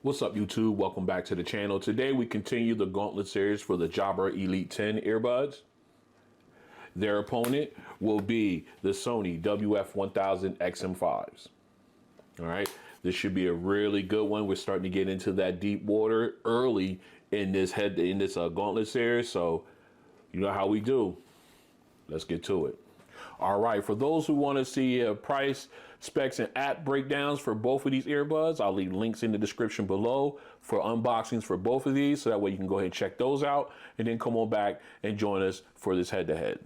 What's up, YouTube? Welcome back to the channel. Today we continue the Gauntlet Series for the Jabra Elite 10 earbuds. Their opponent will be the Sony WF-1000XM5s. All right, this should be a really good one. We're starting to get into that deep water early in this Gauntlet Series, so you know how we do. Let's get to it. All right, for those who want to see price, specs, and app breakdowns for both of these earbuds, I'll leave links in the description below for unboxings for both of these, so that way you can go ahead and check those out, and then come on back and join us for this head-to-head.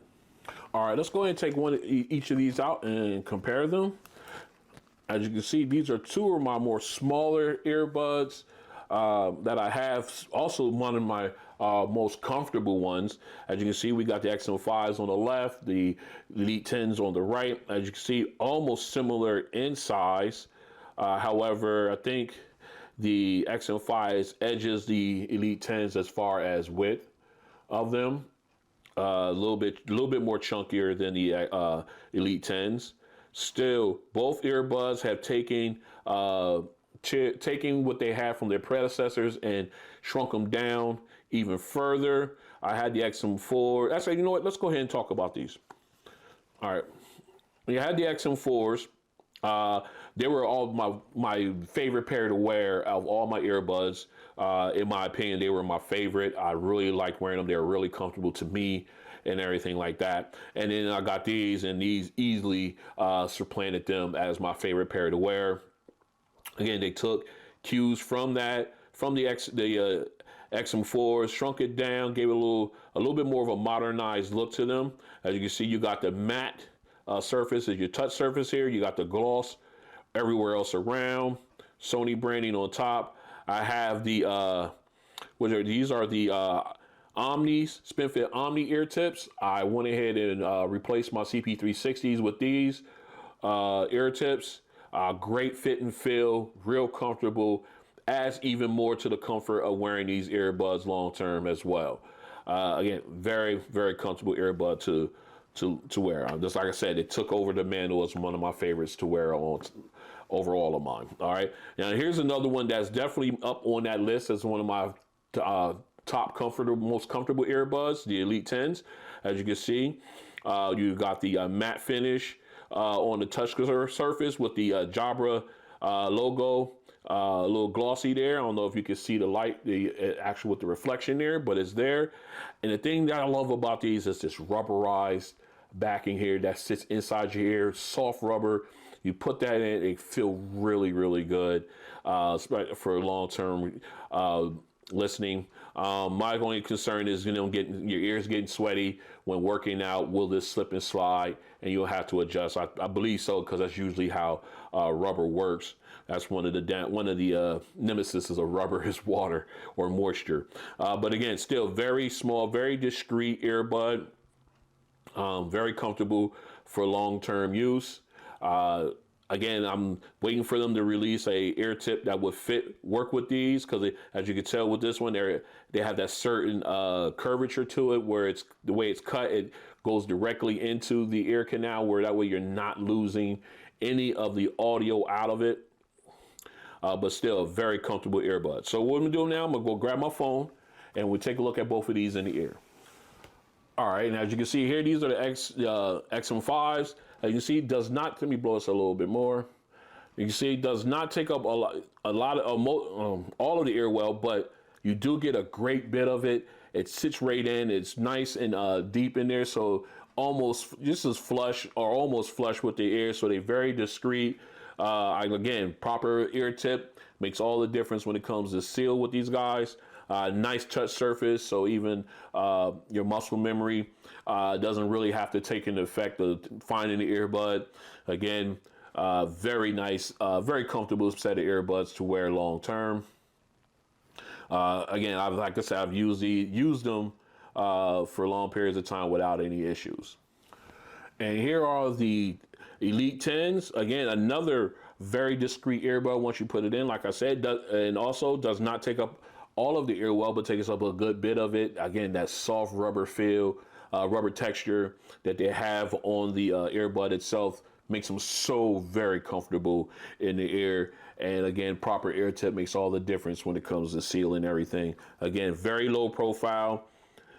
All right, let's go ahead and take each of these out and compare them. As you can see, these are two of my more smaller earbuds that I have. Also, one of my most comfortable ones. As you can see, we got the XM5s on the left, the Elite 10s on the right. As you can see, almost similar in size. However, I think the XM5s edges the Elite 10s as far as width of them. A little bit more chunkier than the Elite 10s. Still, both earbuds have taken what they had from their predecessors and shrunk them down even further. I had the XM4. Actually, you know what? Let's go ahead and talk about these. All right. You had the XM4s. They were all my favorite pair to wear of all my earbuds. In my opinion, they were my favorite. I really liked wearing them. They were really comfortable to me and everything like that. And then I got these, and these easily supplanted them as my favorite pair to wear. Again, they took cues from the XM4s, shrunk it down, gave it a little bit more of a modernized look to them. As you can see, you got the matte surface as your touch surface here. You got the gloss everywhere else around. Sony branding on top. I have the these are the Omnis, SpinFit Omni ear tips. I went ahead and replaced my CP360s with these ear tips. Great fit and feel, real comfortable, adds even more to the comfort of wearing these earbuds long term as well. Again, very, very comfortable earbud to wear. Just like I said, it took over the mantle as one of my favorites to wear over all of mine. All right, now here's another one that's definitely up on that list as one of my top most comfortable earbuds, the Elite 10s. As you can see, you got the matte finish on the touch surface with the Jabra logo, a little glossy there. I don't know if you can see the light, actually with the reflection there, but it's there. And the thing that I love about these is this rubberized backing here that sits inside your ear, soft rubber. You put that in, it feels really, really good for long-term listening. My only concern is, getting your ears getting sweaty when working out. Will this slip and slide, and you'll have to adjust? I believe so, because that's usually how rubber works. That's one of the nemesis of rubber is water or moisture. But again, still very small, very discreet earbud. Very comfortable for long-term use. Again, I'm waiting for them to release a ear tip that would work with these, because as you can tell with this one, they have that certain curvature to it, where the way it's cut, it goes directly into the ear canal, where that way you're not losing any of the audio out of it. But still a very comfortable earbud. So what I'm gonna do now, I'm gonna go grab my phone and we'll take a look at both of these in the ear. All right, and as you can see here, these are the XM5s. As you can see, let me blow this a little bit more. You can see it does not take up all of the ear well, but you do get a great bit of it. It sits right in. It's nice and deep in there, so almost just as flush or almost flush with the ear. So they're very discreet. Again, proper ear tip makes all the difference when it comes to seal with these guys. Nice touch surface, so even your muscle memory doesn't really have to take into effect of finding the earbud. Again, very nice, very comfortable set of earbuds to wear long term. Again, like I said, I've used them for long periods of time without any issues. And here are the Elite 10s. Again, another very discreet earbud once you put it in, like I said, and also does not take up all of the ear well, but takes up a good bit of it. Again, that soft rubber feel, rubber texture that they have on the earbud itself makes them so very comfortable in the ear. And again, proper ear tip makes all the difference when it comes to sealing everything. Again, very low profile,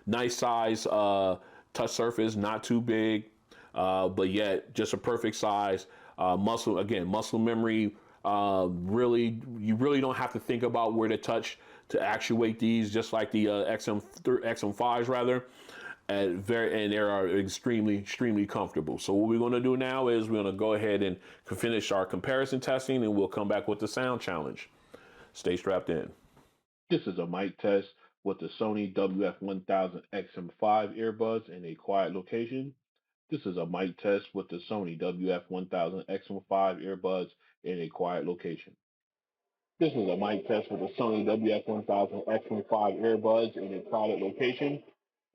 nice size touch surface, not too big, but yet just a perfect size. Muscle memory. You really don't have to think about where to touch to actuate these, just like the XM5s rather. And they are extremely comfortable. So what we're going to do now is we're going to go ahead and finish our comparison testing, and we'll come back with the sound challenge. Stay strapped in. This is a mic test with the Sony WF-1000XM5 earbuds in a quiet location. This is a mic test with the Sony WF-1000XM5 earbuds in a quiet location. This is a mic test with the Sony WF-1000XM5 earbuds in a crowded location.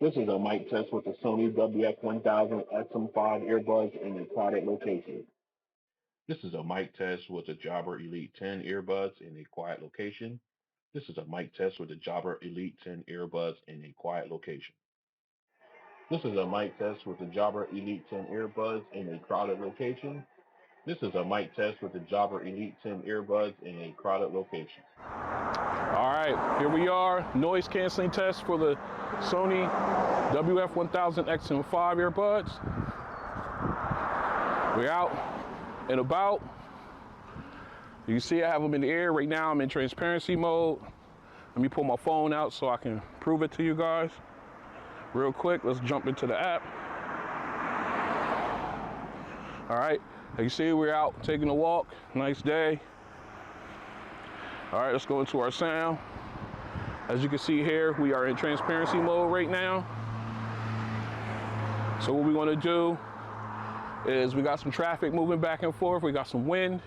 This is a mic test with the Sony WF-1000XM5 earbuds in a crowded location. This is a mic test with the Jabra Elite 10 earbuds in a quiet location. This is a mic test with the Jabra Elite 10 earbuds in a quiet location. This is a mic test with the Jabra Elite 10 earbuds in a crowded location. This is a mic test with the Jabra Elite 10 earbuds in a crowded location. All right, here we are. Noise canceling test for the Sony WF-1000XM5 earbuds. We're out and about. You can see I have them in the air. Right now I'm in transparency mode. Let me pull my phone out so I can prove it to you guys. Real quick, let's jump into the app. All right, as you see, we're out taking a walk. Nice day. All right, let's go into our sound. As you can see here, we are in transparency mode right now. So what we want to do is we got some traffic moving back and forth. We got some wind.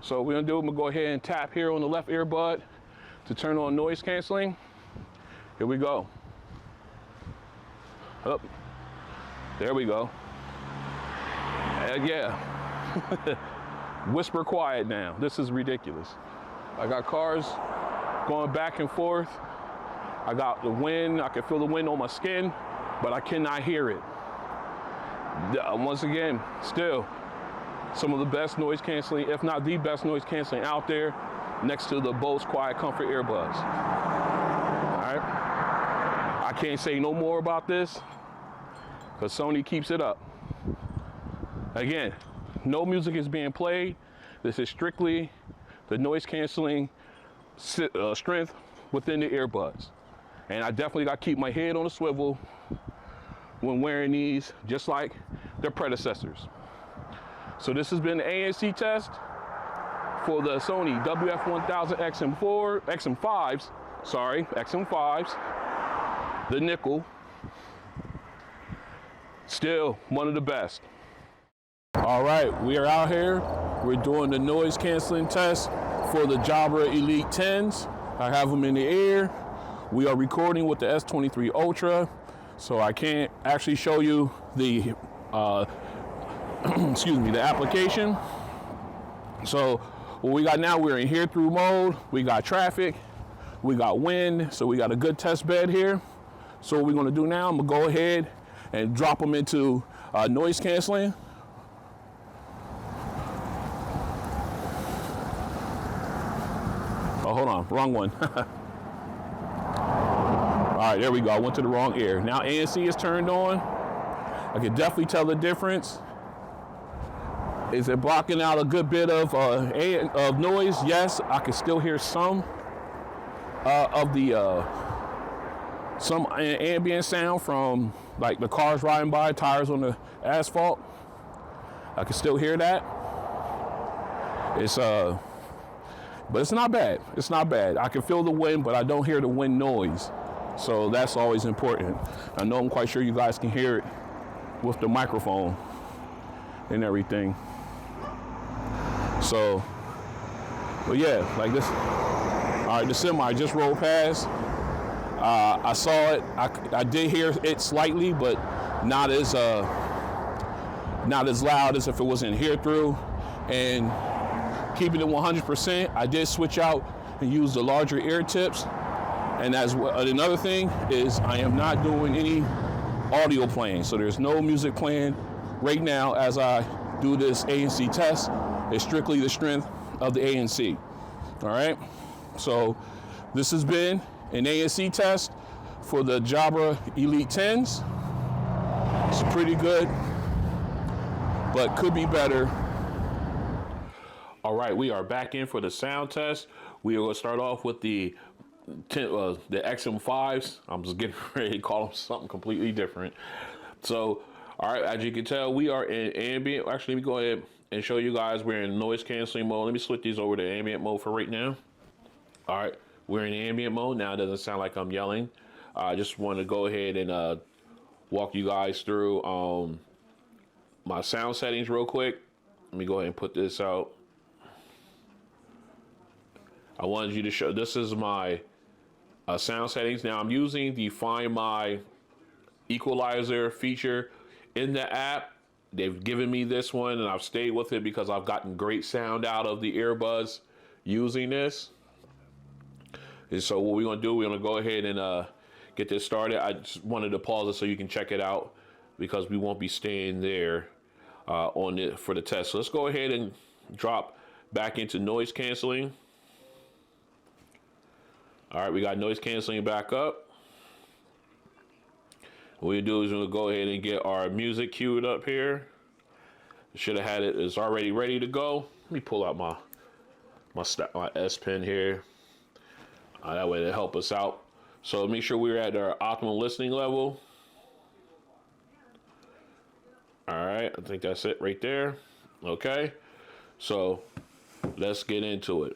So what we're gonna do, I'm gonna go ahead and tap here on the left earbud to turn on noise canceling. Here we go. Up. There we go. Yeah. Whisper quiet now. This is ridiculous. I got cars going back and forth. I got the wind. I can feel the wind on my skin, but I cannot hear it. Once again, still some of the best noise canceling, if not the best noise canceling out there, next to the Bose Quiet Comfort earbuds. All right. I can't say no more about this because Sony keeps it up. Again, no music is being played. This is strictly the noise canceling strength within the earbuds. And I definitely got to keep my head on a swivel when wearing these, just like their predecessors. So this has been the ANC test for the Sony WF-1000XM5s, the nickel. Still one of the best. All right, we are out here. We're doing the noise canceling test for the Jabra Elite 10s. I have them in the air. We are recording with the S23 Ultra, so I can't actually show you the excuse me, the application. So what we got now, we're in hear-through mode. We got traffic, we got wind, so we got a good test bed here. So what we're gonna do now, I'm gonna go ahead and drop them into noise canceling. Oh, hold on, wrong one. All right, there we go, I went to the wrong ear. Now ANC is turned on. I can definitely tell the difference. Is it blocking out a good bit of noise? Yes, I can still hear some of the some ambient sound from like the cars riding by, tires on the asphalt. I can still hear that. It's but it's not bad. It's not bad. I can feel the wind, but I don't hear the wind noise. So that's always important. I know I'm quite sure you guys can hear it with the microphone and everything. So, but yeah, like this. All right, the semi just rolled past. I saw it. I did hear it slightly, but not as loud as if it was in hear through. And keeping it 100%, I did switch out and use the larger ear tips. And as well, another thing is I am not doing any audio playing, so there's no music playing right now as I do this ANC test is strictly the strength of the ANC. All right. So this has been an ANC test for the Jabra Elite 10s. It's pretty good, but could be better. All right, we are back in for the sound test. We are going to start off with the XM5s. I'm just getting ready to call them something completely different. So, all right, as you can tell, we are in ambient. Actually, let me go ahead and show you guys we're in noise canceling mode. Let me switch these over to ambient mode for right now. All right, we're in ambient mode. Now it doesn't sound like I'm yelling. I just want to go ahead and walk you guys through my sound settings real quick. Let me go ahead and put this out. I wanted you to show, this is my sound settings. Now I'm using the Find My Equalizer feature in the app. They've given me this one and I've stayed with it because I've gotten great sound out of the earbuds using this. And so what we're gonna do, we're gonna go ahead and get this started. I just wanted to pause it so you can check it out because we won't be staying there on it for the test. So let's go ahead and drop back into noise canceling. All right, we got noise canceling back up. What we do is we'll go ahead and get our music queued up here. Should have had it, it's already ready to go. Let me pull out my S Pen here. That way to help us out. So make sure we're at our optimal listening level. All right, I think that's it right there. Okay, so let's get into it.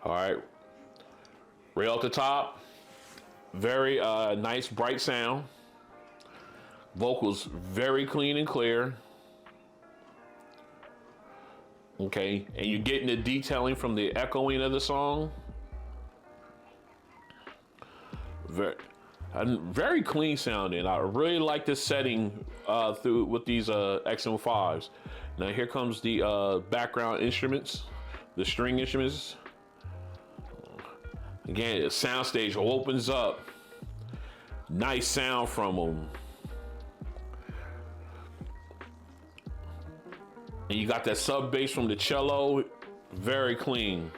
All right, right off the top, very nice bright sound. Vocals very clean and clear. Okay, and you're getting the detailing from the echoing of the song. Very clean sounding. I really like this setting through with these XM5s. Now here comes the background instruments, the string instruments. Again, the soundstage opens up. Nice sound from them. And you got that sub bass from the cello, very clean.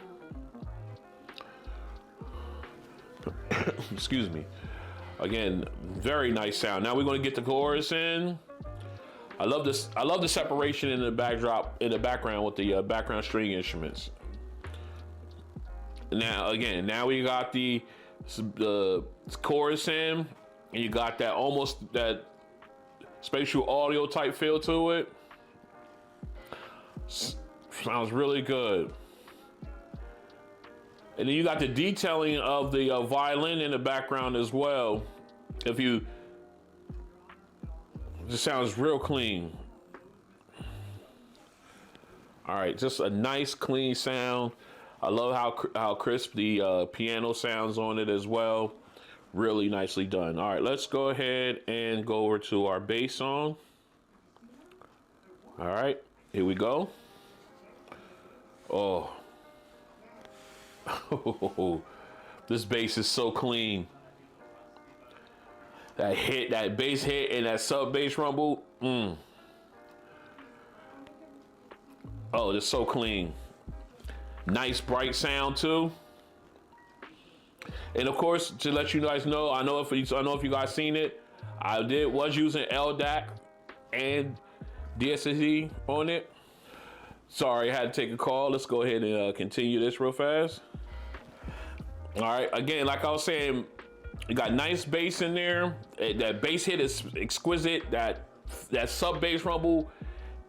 Excuse me. Again, very nice sound. Now we're going to get the chorus in. I love this. I love the separation in the background with the background string instruments. Now again, now we got the chorus in, and you got that almost that spatial audio type feel to it. Sounds really good. And then you got the detailing of the violin in the background as well. It just sounds real clean. All right, just a nice clean sound. I love how crisp the piano sounds on it as well. Really nicely done. All right, let's go ahead and go over to our bass song. All right, here we go. Oh. This bass is so clean. That bass hit and that sub bass rumble. Oh, it's so clean. Nice bright sound too. And of course, to let you guys know, I know if you guys seen it, I was using LDAC and DSSD on it. Sorry, I had to take a call. Let's go ahead and continue this real fast. All right, again, like I was saying, you got nice bass in there. That bass hit is exquisite. That sub bass rumble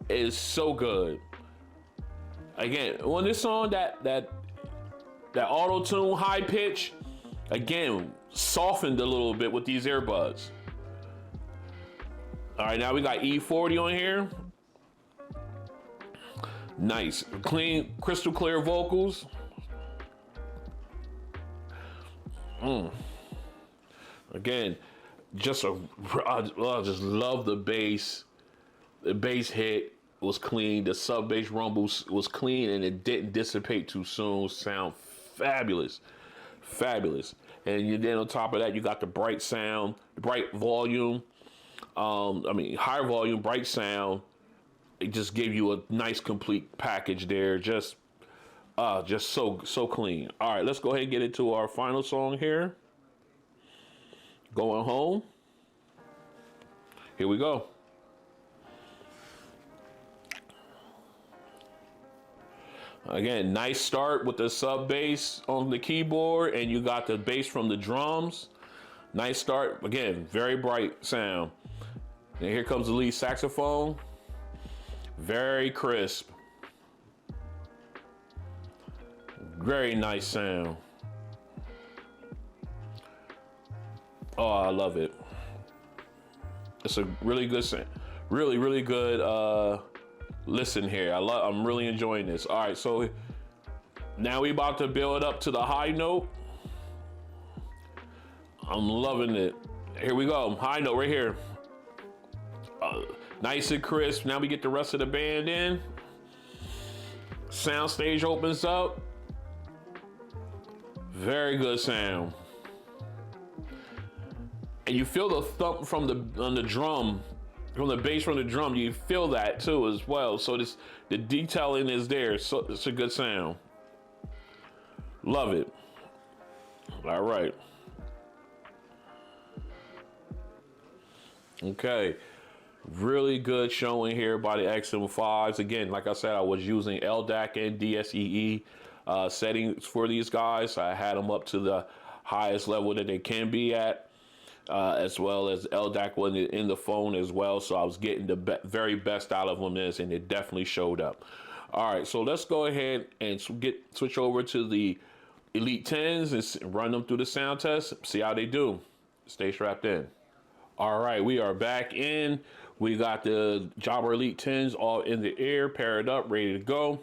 is so good. Again, on this song, that auto tune high pitch, again, softened a little bit with these earbuds. All right, now we got E40 on here. Nice, clean, crystal clear vocals. Again, I just love the bass. The bass hit was clean. The sub bass rumble was clean, and it didn't dissipate too soon. Sound fabulous, fabulous. And then on top of that, you got the bright sound, bright volume. Higher volume, bright sound. It just gave you a nice complete package there. Just so clean. All right, let's go ahead and get into our final song here. Going Home. Here we go. Again, nice start with the sub bass on the keyboard, and you got the bass from the drums. Nice start. Again, very bright sound. And here comes the lead saxophone. Very crisp. Very nice sound. Oh, I love it. It's a really good sound. Really good listen here. I'm really enjoying this. All right, so now we about to build up to the high note. I'm loving it. Here we go. High note right here. Nice and crisp. Now we get the rest of the band in. Sound stage opens up. Very good sound. And you feel the thump from the drum, from the bass from the drum. You feel that too as well. So the detailing is there. So it's a good sound. Love it. All right. Okay. Really good showing here by the XM5s. Again, like I said, I was using LDAC and DSEE settings for these guys. I had them up to the highest level that they can be at, as well as LDAC was in the phone as well. So I was getting the very best out of them, and it definitely showed up. All right, so let's go ahead and switch over to the Elite 10s and run them through the sound test, see how they do. Stay strapped in. All right, we are back in. We got the Jabra Elite 10s all in the air, paired up, ready to go.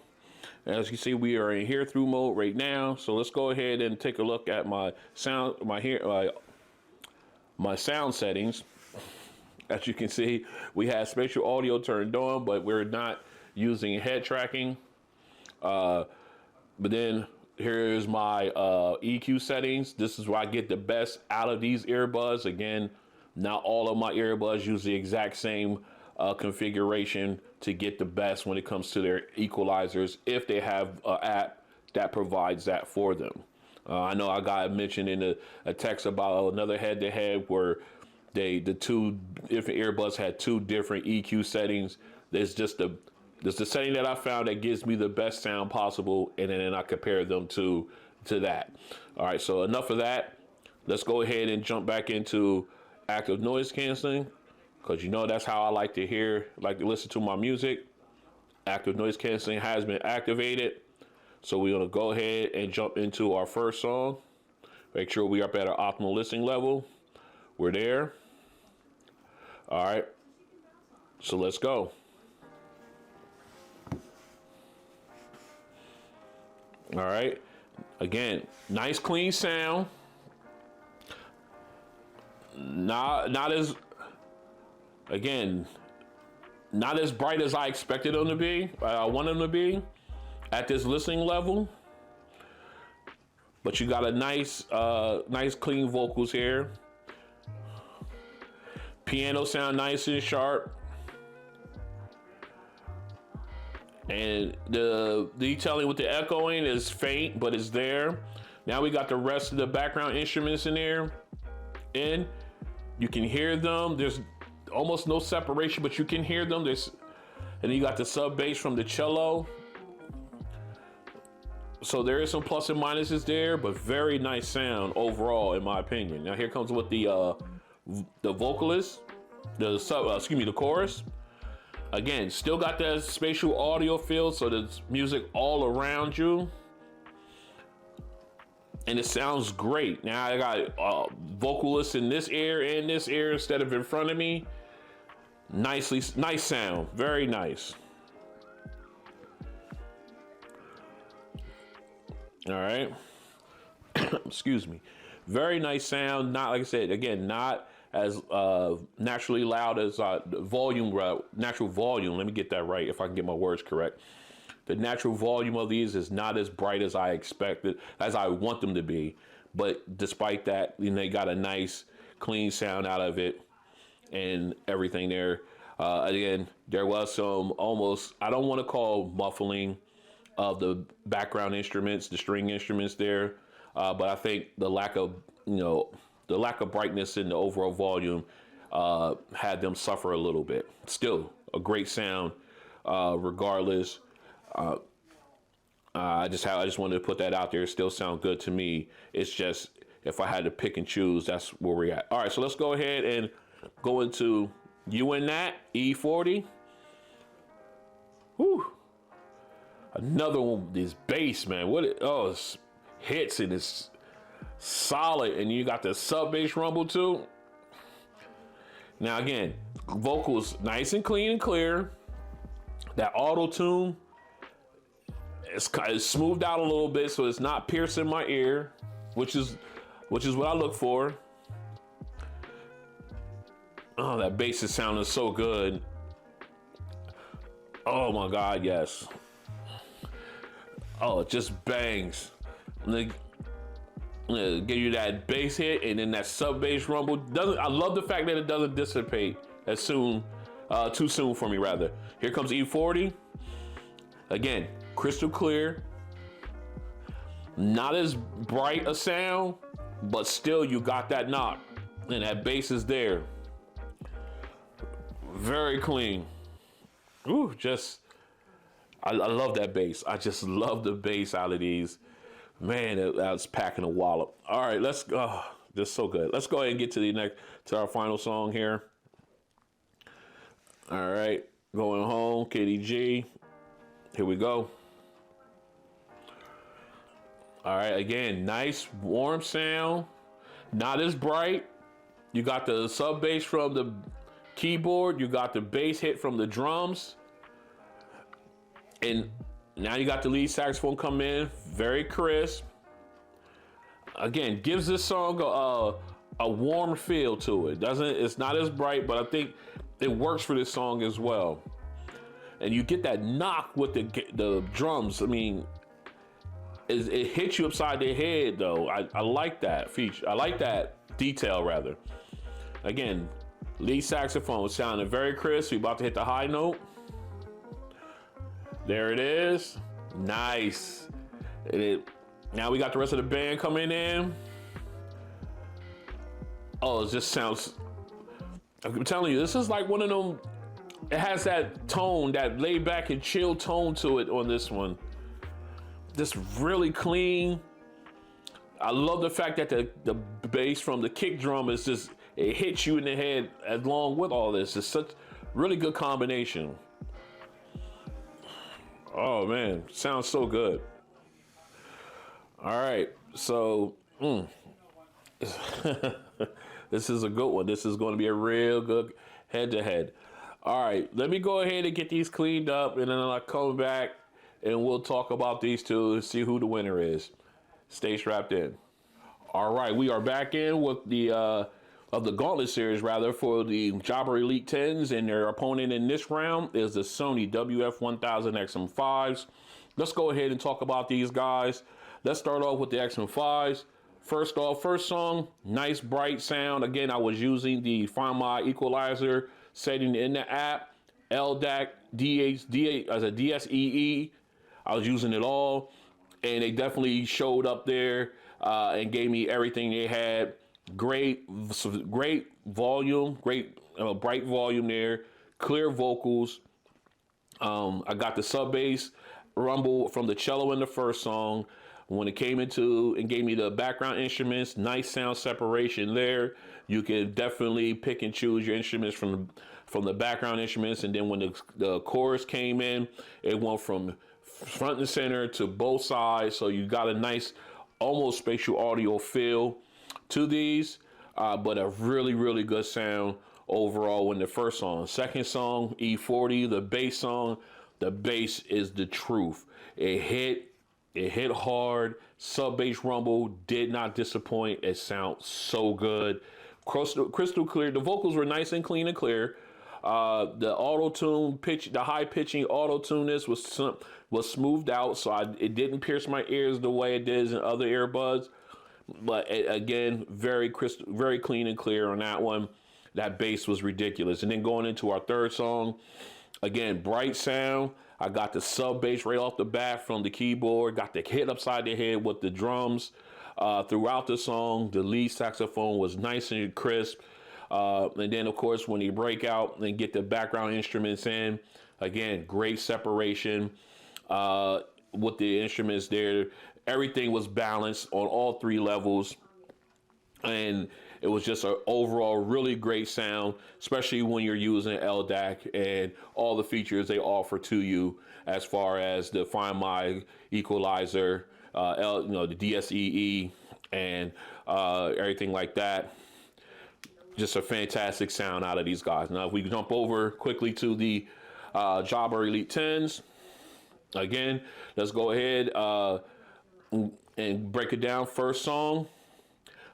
As you see, we are in hear-through mode right now. So let's go ahead and take a look at my sound, my sound settings. As you can see, we have spatial audio turned on, but we're not using head tracking. But then here's my EQ settings. This is where I get the best out of these earbuds. Again, not all of my earbuds use the exact same configuration to get the best when it comes to their equalizers, if they have an app that provides that for them. I know I got mentioned in a text about another head-to-head where the two different earbuds had two different EQ settings. There's the setting that I found that gives me the best sound possible, and then I compare them to that. All right, so enough of that. Let's go ahead and jump back into active noise canceling, because that's how I like to listen to my music. Active noise canceling has been activated. So we're gonna go ahead and jump into our first song. Make sure we are up at our optimal listening level. We're there. All right, so let's go. All right, again, nice clean sound. Not as bright as I expected them to be. I want them to be at this listening level. But you got a nice clean vocals here. Piano sound nice and sharp. And the detailing with the echoing is faint, but it's there. Now we got the rest of the background instruments in there. And you can hear them. There's almost no separation, but you can hear them. And then you got the sub bass from the cello. So there is some plus and minuses there, but very nice sound overall, in my opinion. Now here comes with the vocalist, the chorus. Again, still got that spatial audio feel, so there's music all around you. And it sounds great. Now I got vocalists in this ear and this ear instead of in front of me. Nice sound, very nice. All right. Excuse me. Very nice sound. Not, like I said, again, not as naturally loud as natural volume. Let me get that right if I can get my words correct. The natural volume of these is not as bright as I expected, as I want them to be. But despite that, they got a nice, clean sound out of it and everything there. Again, there was some almost, I don't want to call muffling of the background instruments, the string instruments there, but I think the lack of, the lack of brightness in the overall volume had them suffer a little bit. Still a great sound, regardless. I just wanted to put that out there. It still sound good to me. It's just if I had to pick and choose, that's where we're at. All right, so let's go ahead and go into You and That E40. Whew. Another one. This bass, man. It's hits and it's solid, and you got the sub bass rumble too. Now again, vocals nice and clean and clear. That auto tune. It's smoothed out a little bit, so it's not piercing my ear, which is what I look for. Oh, that bass is sounding so good. Oh my God, yes. Oh, it just bangs. Give you that bass hit and then that sub bass rumble. I love the fact that it doesn't dissipate too soon for me rather. Here comes E40. Again, crystal clear. Not as bright a sound, but still you got that knock. And that bass is there. Very clean. Ooh, I love that bass. I just love the bass out of these. Man, that's packing a wallop. All right, let's go. Just so good. Let's go ahead and get to our final song here. All right, Going Home, KDG. Here we go. All right, again, nice warm sound. Not as bright. You got the sub bass from the keyboard. You got the bass hit from the drums. And now you got the lead saxophone come in, very crisp. Again, gives this song a warm feel to it. It's not as bright, but I think it works for this song as well. And you get that knock with the drums. I mean, it hits you upside the head though. I like that feature. I like that detail rather. Again, lead saxophone sounding very crisp. We're about to hit the high note. There it is. Nice. Now we got the rest of the band coming in. Oh, it just sounds, I'm telling you, this is like one of them, it has that tone, that laid back and chill tone to it on this one. Just really clean. I love the fact that the bass from the kick drum is just, it hits you in the head along with all this. It's such really good combination. Oh man, sounds so good. All right, so this is a good one. This is going to be a real good head-to-head. All right, let me go ahead and get these cleaned up, and then I'll come back and we'll talk about these two and see who the winner is. Stay strapped in. All right, we are back in with the Gauntlet Series rather for the Jabra Elite 10s, and their opponent in this round is the Sony WF-1000XM5s. Let's go ahead and talk about these guys. Let's start off with the XM5s. First song, nice bright sound. Again, I was using the Find My Equalizer setting in the app, LDAC, DSEE. I was using it all, and they definitely showed up there and gave me everything they had. Great volume, great bright volume there, clear vocals. I got the sub bass rumble from the cello in the first song. When it came into and gave me the background instruments, nice sound separation there. You can definitely pick and choose your instruments from the background instruments. And then when the chorus came in, it went from front and center to both sides. So you got a nice, almost spatial audio feel to these, but a really, really good sound overall in the first song. Second song, E40, the bass song, the bass is the truth. It hit hard. Sub bass rumble did not disappoint. It sounds so good. Crystal clear. The vocals were nice and clean and clear. The auto-tune pitch, the high pitching auto-tune was smoothed out, so it didn't pierce my ears the way it did in other earbuds. But again, very crisp, very clean and clear on that one. That bass was ridiculous. And then going into our third song, again, bright sound. I got the sub bass right off the bat from the keyboard. Got the hit upside the head with the drums. Throughout the song, the lead saxophone was nice and crisp. And then, of course, when you break out and get the background instruments in, again, great separation with the instruments there. Everything was balanced on all three levels. And it was just an overall really great sound, especially when you're using LDAC and all the features they offer to you as far as the Find My equalizer, the DSEE, and everything like that. Just a fantastic sound out of these guys. Now, if we jump over quickly to the Jabra Elite 10s, again, let's go ahead and break it down. First song.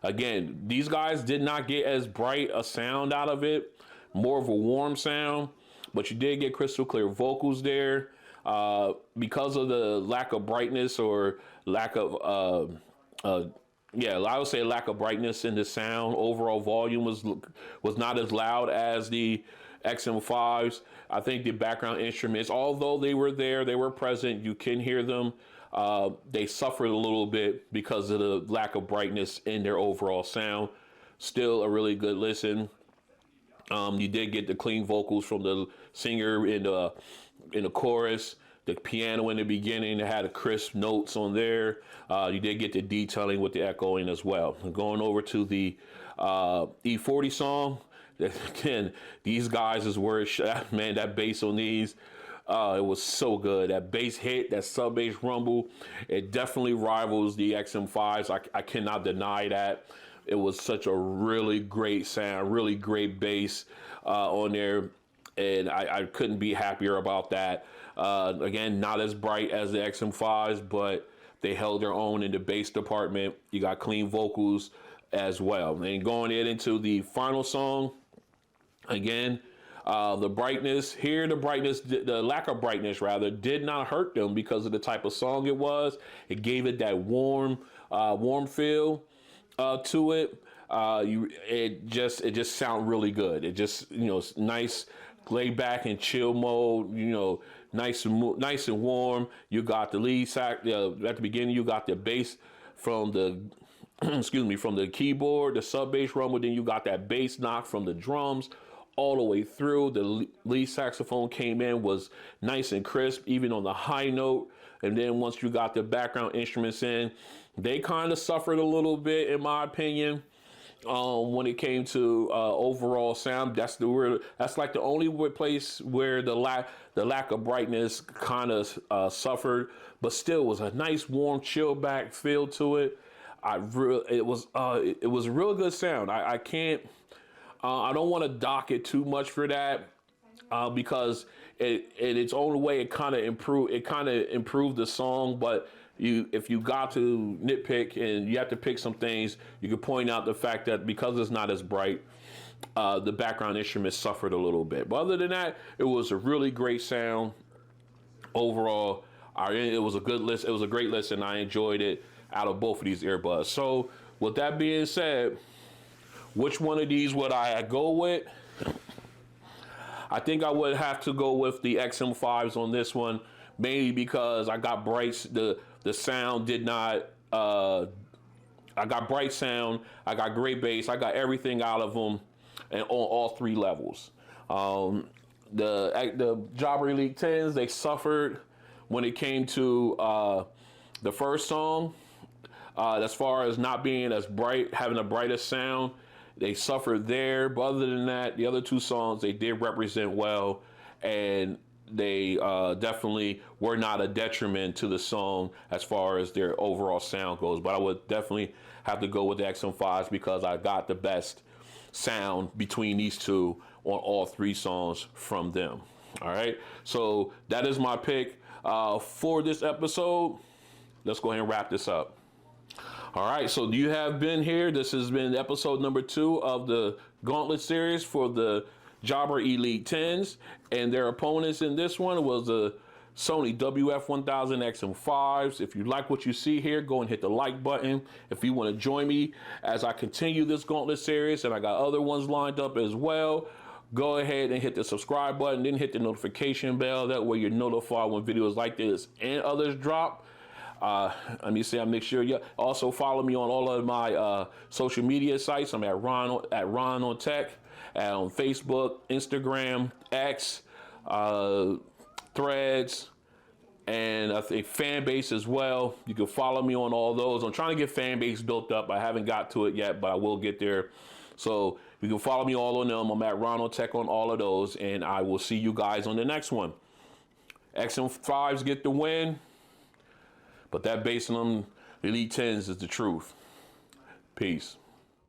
Again, these guys did not get as bright a sound out of it, more of a warm sound, but you did get crystal clear vocals there. Because of the lack of brightness or lack of, I would say lack of brightness in the sound. Overall volume was not as loud as the XM5s. I think the background instruments, although they were there, they were present, you can hear them. They suffered a little bit because of the lack of brightness in their overall sound. Still a really good listen. You did get the clean vocals from the singer in the chorus. The piano in the beginning, they had a crisp notes on there. You did get the detailing with the echoing as well. Going over to the E40 song, again, these guys is where man, that bass on these. It was so good. That bass hit, that sub bass rumble, it definitely rivals the XM5s. I cannot deny that. It was such a really great sound, really great bass on there, and I couldn't be happier about that. Again, not as bright as the XM5s, but they held their own in the bass department. You got clean vocals as well. And going into the final song, again, the brightness here, the lack of brightness rather, did not hurt them because of the type of song it was. It gave it that warm feel to it. It just sounded really good. It just, nice, lay back and chill mode. Nice and warm. You got the lead sax at the beginning. You got the bass from the from the keyboard, the sub bass rumble. Then you got that bass knock from the drums. All the way through, the lead saxophone came in, was nice and crisp, even on the high note. And then once you got the background instruments in, they kind of suffered a little bit, in my opinion, when it came to overall sound. That's like the only place where the lack of brightness kind of suffered, but still was a nice, warm, chill back feel to it. It was a real good sound. I can't. I don't want to dock it too much for that because in its own way it kind of improved the song. But if you got to nitpick and you have to pick some things, you could point out the fact that because it's not as bright, the background instruments suffered a little bit. But other than that, it was a really great sound overall. It was a good list. It was a great listen. I enjoyed it out of both of these earbuds. So with that being said, which one of these would I go with? I think I would have to go with the XM5s on this one, mainly because I got bright. The sound did not. I got bright sound. I got great bass. I got everything out of them, and on all three levels. The Jabra Elite 10s, they suffered when it came to the first song. As far as not being as bright, having the brightest sound. They suffered there, but other than that, the other two songs, they did represent well, and they definitely were not a detriment to the song as far as their overall sound goes. But I would definitely have to go with the XM5s because I got the best sound between these two on all three songs from them. All right, so that is my pick for this episode. Let's go ahead and wrap this up. All right, so you have been here. This has been episode number 2 of the Gauntlet Series for the Jabra Elite 10s. And their opponents in this one was the Sony WF-1000XM5s. If you like what you see here, go and hit the like button. If you want to join me as I continue this Gauntlet series, and I got other ones lined up as well, go ahead and hit the subscribe button, then hit the notification bell. That way you're notified when videos like this and others drop. Let me see, I make sure you also follow me on all of my social media sites. I'm at Ron on Tech, on Facebook, Instagram, X, Threads, and I think fan base as well. You can follow me on all those. I'm trying to get fan base built up. I haven't got to it yet, but I will get there. So you can follow me all on them. I'm at Ron Tech on all of those, and I will see you guys on the next one. XM5s get the win, but that base on them Elite 10s is the truth. Peace.